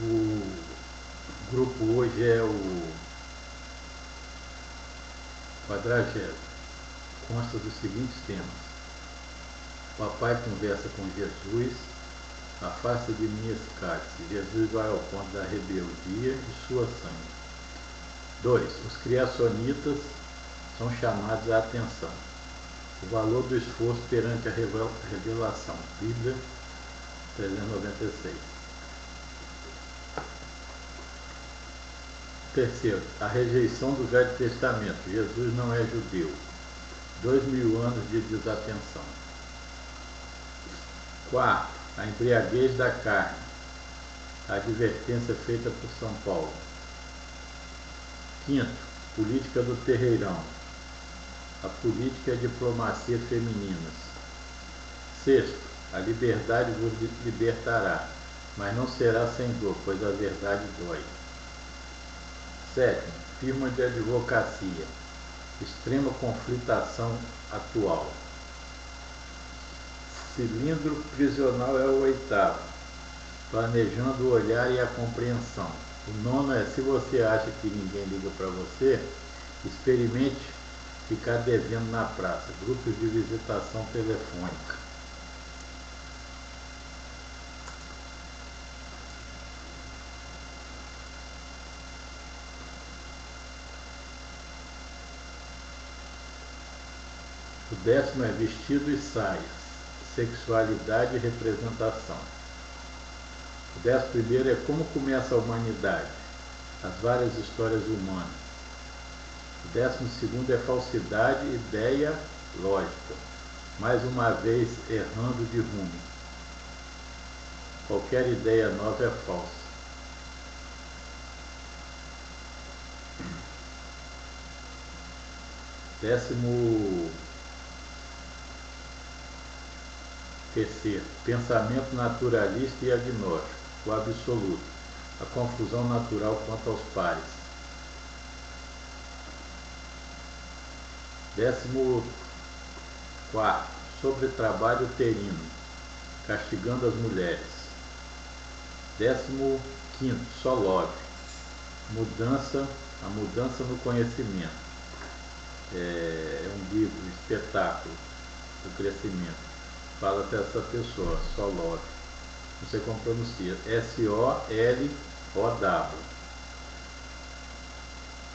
O grupo hoje é o 40º. Consta dos seguintes temas: Papai conversa com Jesus, afasta de mim esse cálice. Jesus vai ao ponto da rebeldia e sua sangue. 2. Os criacionitas são chamados à atenção. O valor do esforço perante a revelação. Bíblia 396. Terceiro, a rejeição do Velho Testamento. Jesus não é judeu. 2000 anos de desatenção. Quarto, a embriaguez da carne. A advertência feita por São Paulo. Quinto, política do terreirão. A política e a diplomacia femininas. Sexto, a liberdade vos libertará, mas não será sem dor, pois a verdade dói. Sétimo, firma de advocacia. Extrema conflitação atual. Cilindro prisional é o oitavo. Planejando o olhar e a compreensão. O nono é: se você acha que ninguém liga para você, experimente ficar devendo na praça. Grupos de visitação telefônica. O 10º é vestido e saias, sexualidade e representação. O 11º é como começa a humanidade, as várias histórias humanas. O 12º é falsidade, ideia, lógica, mais uma vez errando de rumo. Qualquer ideia nova é falsa. Décimo terceiro, pensamento naturalista e agnóstico, o absoluto, a confusão natural quanto aos pares. 14º, sobre trabalho uterino, castigando as mulheres. 15º, só love, a mudança no conhecimento. É um livro, um espetáculo do crescimento. Fala dessa pessoa, Solov. Não sei como pronuncia. S-O-L-O-W.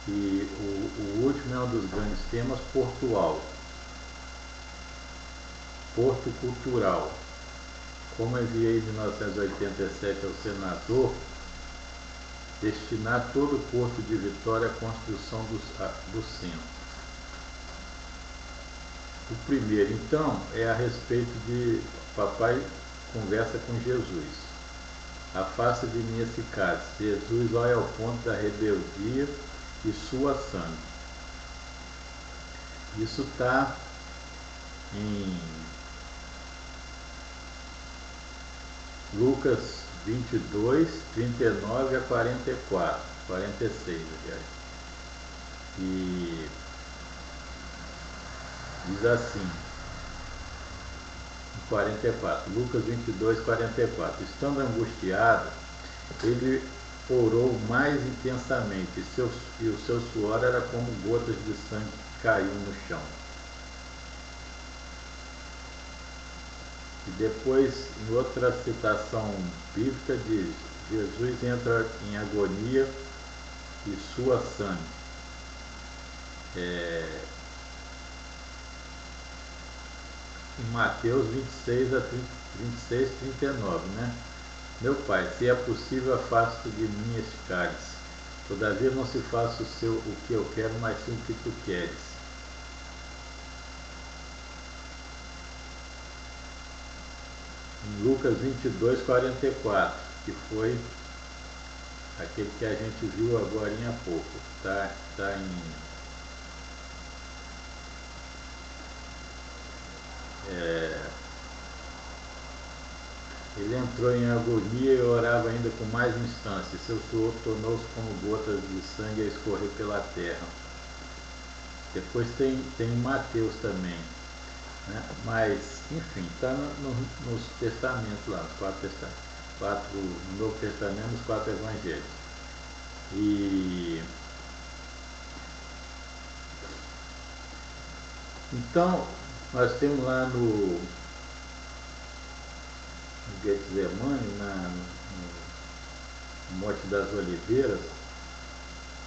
E o último é um dos grandes temas, portual. Porto cultural. Como enviei em 1987 ao senador, destinar todo o Porto de Vitória à construção do centro. O primeiro, então, é a respeito de Papai conversa com Jesus. Afasta de mim esse cálice. Jesus vai ao ponto da rebeldia e sua sangue. Isso está em Lucas 22, 39 a 44, 46, aliás. E diz assim, 44, Lucas 22, 44. Estando angustiado, ele orou mais intensamente, e o seu suor era como gotas de sangue que caiu no chão. E depois, em outra citação bíblica, diz: Jesus entra em agonia e sua sangue. Em Mateus 26 a 26, 39, né? Meu Pai, se é possível, afasta de mim este cálice. Todavia não se faça o que eu quero, mas sim o que tu queres. Em Lucas 22, 44, que foi aquele que a gente viu agora há pouco. Está em ele entrou em agonia e orava ainda com mais instância. Seu suor tornou-se como gotas de sangue a escorrer pela terra. Depois tem Mateus também, né? Mas, enfim, está nos testamentos lá, nos 4 testamentos. no Novo Testamento, nos 4 evangelhos. E então nós temos lá no Getsemane, no Monte das Oliveiras,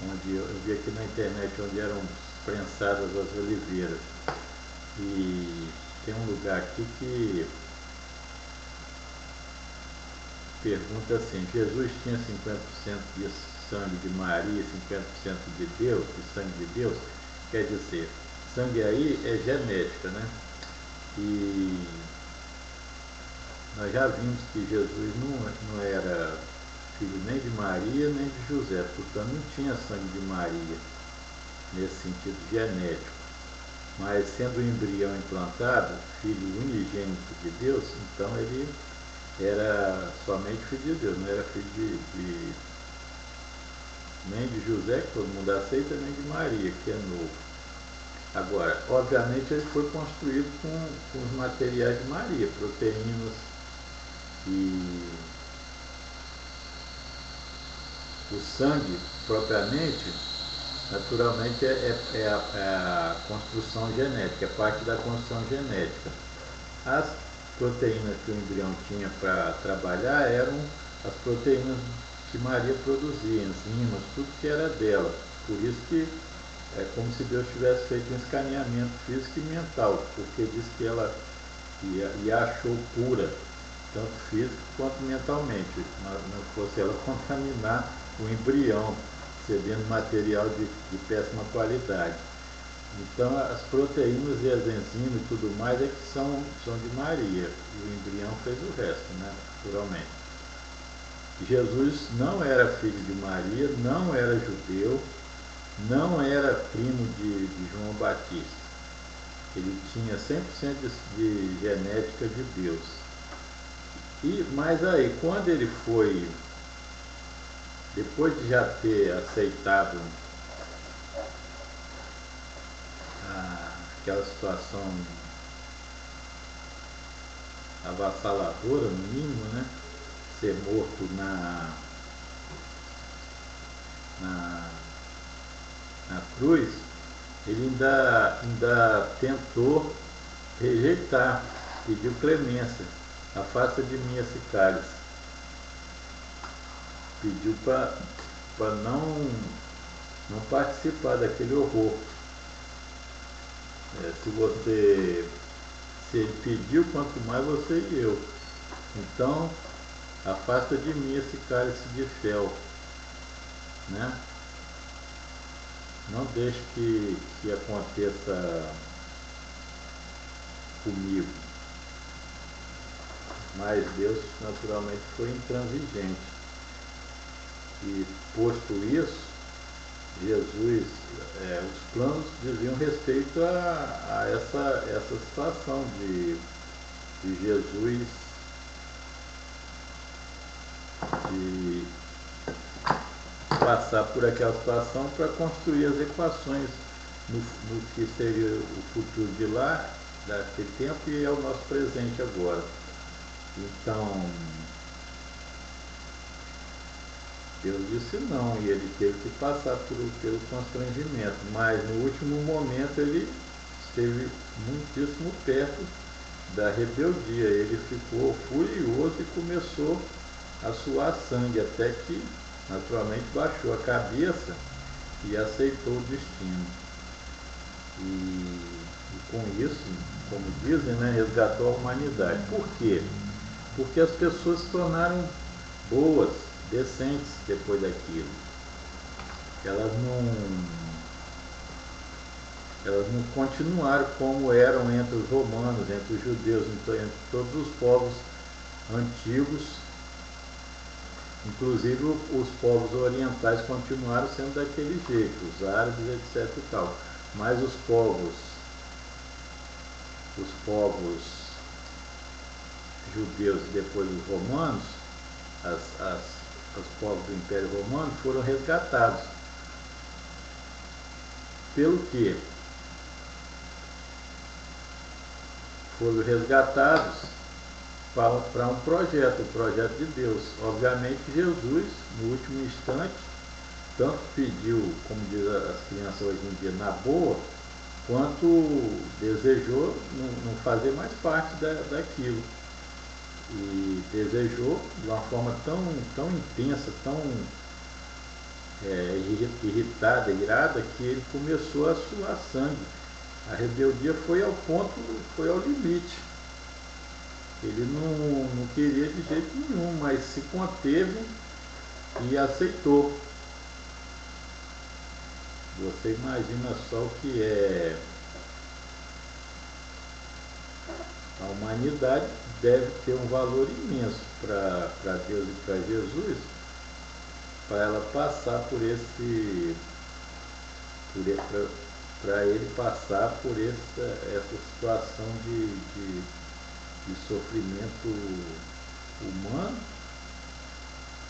onde eu vi aqui na internet onde eram prensadas as oliveiras. E tem um lugar aqui que pergunta assim: Jesus tinha 50% de sangue de Maria e 50% de Deus, de sangue de Deus? Quer dizer, sangue aí é genética, né? E nós já vimos que Jesus não era filho nem de Maria nem de José, portanto não tinha sangue de Maria nesse sentido genético. Mas sendo o embrião implantado, filho unigênito de Deus, então ele era somente filho de Deus, não era filho nem de José, que todo mundo aceita, nem de Maria, que é novo. Agora, obviamente ele foi construído com os materiais de Maria, proteínas e o sangue propriamente, naturalmente é a construção genética, é parte da construção genética. As proteínas que o embrião tinha para trabalhar eram as proteínas que Maria produzia, enzimas, tudo que era dela. Por isso que é como se Deus tivesse feito um escaneamento físico e mental, porque diz que ela e achou pura, tanto físico quanto mentalmente, não fosse ela contaminar o embrião, cedendo material de péssima qualidade. Então as proteínas e as enzimas e tudo mais é que são de Maria, e o embrião fez o resto, né, naturalmente. Jesus não era filho de Maria, não era judeu, não era primo de João Batista. Ele tinha 100% de genética de Deus. Mas aí, quando ele foi, depois de já ter aceitado aquela situação avassaladora, no mínimo, né? Ser morto na cruz, ele ainda tentou rejeitar, pediu clemência, afasta de mim esse cálice. Pediu para não participar daquele horror. Se ele pediu, quanto mais você e eu. Então, afasta de mim esse cálice de fel, né? Não deixe que aconteça comigo. Mas Deus naturalmente foi intransigente. E posto isso, Jesus, os planos diziam respeito a essa situação de Jesus de passar por aquela situação para construir as equações no que seria o futuro de lá, daquele tempo, e é o nosso presente agora. Então, Deus disse não, e ele teve que passar pelo constrangimento, mas no último momento ele esteve muitíssimo perto da rebeldia. Ele ficou furioso e começou a suar sangue, até que naturalmente baixou a cabeça e aceitou o destino. E com isso, como dizem, né, resgatou a humanidade. Por quê? Porque as pessoas se tornaram boas, decentes depois daquilo. Elas não continuaram como eram entre os romanos, entre os judeus, entre todos os povos antigos. Inclusive os povos orientais continuaram sendo daquele jeito, os árabes, etc. e tal. Mas os povos judeus e depois os romanos, os povos do Império Romano, foram resgatados. Pelo quê? Foram resgatados para um projeto, o projeto de Deus. Obviamente Jesus, no último instante, tanto pediu, como diz as crianças hoje em dia, na boa, quanto desejou não fazer mais parte daquilo. E desejou de uma forma tão intensa, tão irritada, irada, que ele começou a suar sangue. A rebeldia foi ao ponto, foi ao limite. Ele não queria de jeito nenhum, mas se conteve e aceitou. Você imagina só o que é. A humanidade deve ter um valor imenso para Deus e para Jesus, para ela passar por esse, para ele passar por essa situação de sofrimento humano,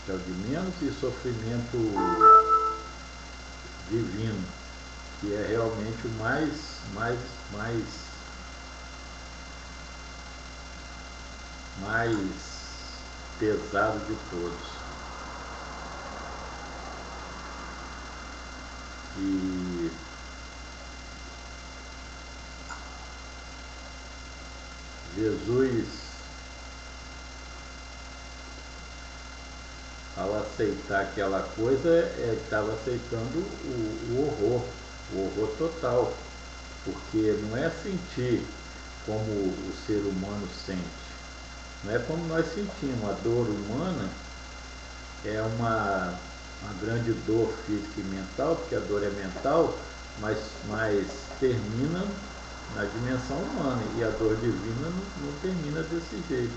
que é o de menos, e sofrimento divino, que é realmente o mais pesado de todos. E Jesus, ao aceitar aquela coisa, estava aceitando o horror total, porque não é sentir como o ser humano sente, não é como nós sentimos. A dor humana é uma grande dor física e mental, porque a dor é mental, mas termina na dimensão humana, e a dor divina não termina desse jeito.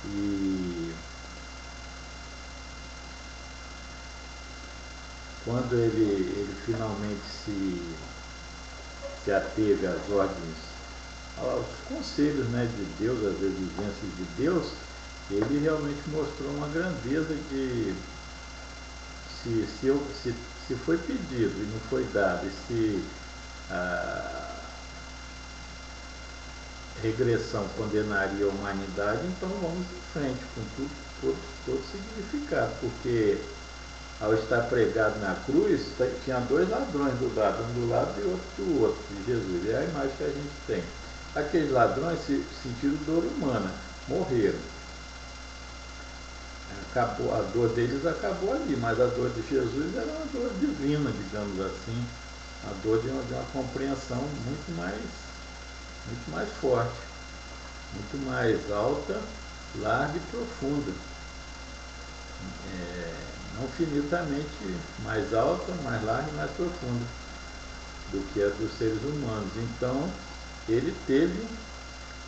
E quando ele finalmente se ateve às ordens, aos conselhos, né, de Deus, às exigências de Deus, ele realmente mostrou uma grandeza de se foi pedido e não foi dado, e se a regressão condenaria a humanidade, então vamos em frente com todo significado, porque ao estar pregado na cruz, tinha dois ladrões do lado, um do lado e outro do outro, de Jesus. É a imagem que a gente tem. Aqueles ladrões sentiram dor humana, morreram. Acabou, a dor deles acabou ali, mas a dor de Jesus era uma dor divina, digamos assim, a dor de uma compreensão muito mais forte, muito mais alta, larga e profunda. Não infinitamente mais alta, mais larga e mais profunda do que a dos seres humanos. Então, ele teve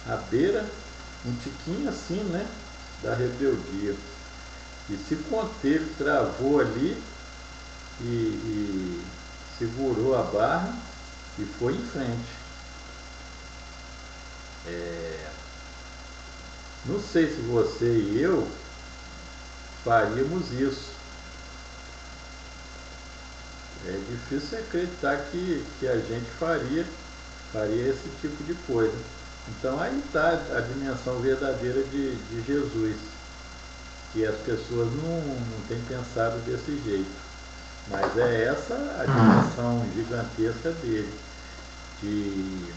à beira, um tiquinho assim, né, da rebeldia. E se conteve, travou ali e segurou a barra e foi em frente. Não sei se você e eu faríamos isso. É difícil acreditar que a gente faria esse tipo de coisa. Então aí está a dimensão verdadeira de Jesus, que as pessoas não têm pensado desse jeito. Mas é essa a dimensão gigantesca dele. E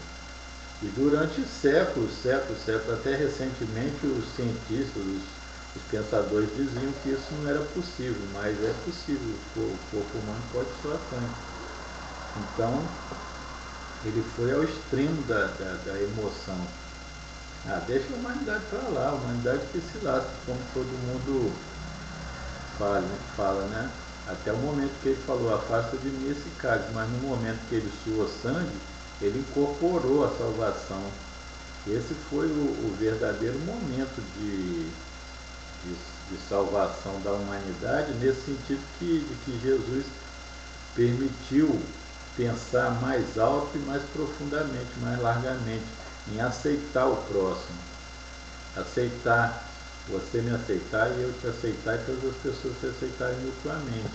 durante séculos, até recentemente, os cientistas, os pensadores diziam que isso não era possível, mas é possível, o corpo humano pode suar sangue. Então, ele foi ao extremo da emoção. Deixa a humanidade para lá, a humanidade que se lasca, como todo mundo fala, né? Até o momento que ele falou, afasta de mim esse cálice, mas no momento que ele suou sangue, ele incorporou a salvação. Esse foi o verdadeiro momento de salvação da humanidade, nesse sentido de que Jesus permitiu pensar mais alto e mais profundamente, mais largamente, em aceitar o próximo. Aceitar, você me aceitar e eu te aceitar, e todas as pessoas se aceitarem mutuamente.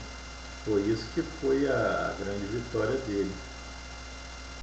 Foi isso que foi a grande vitória dele.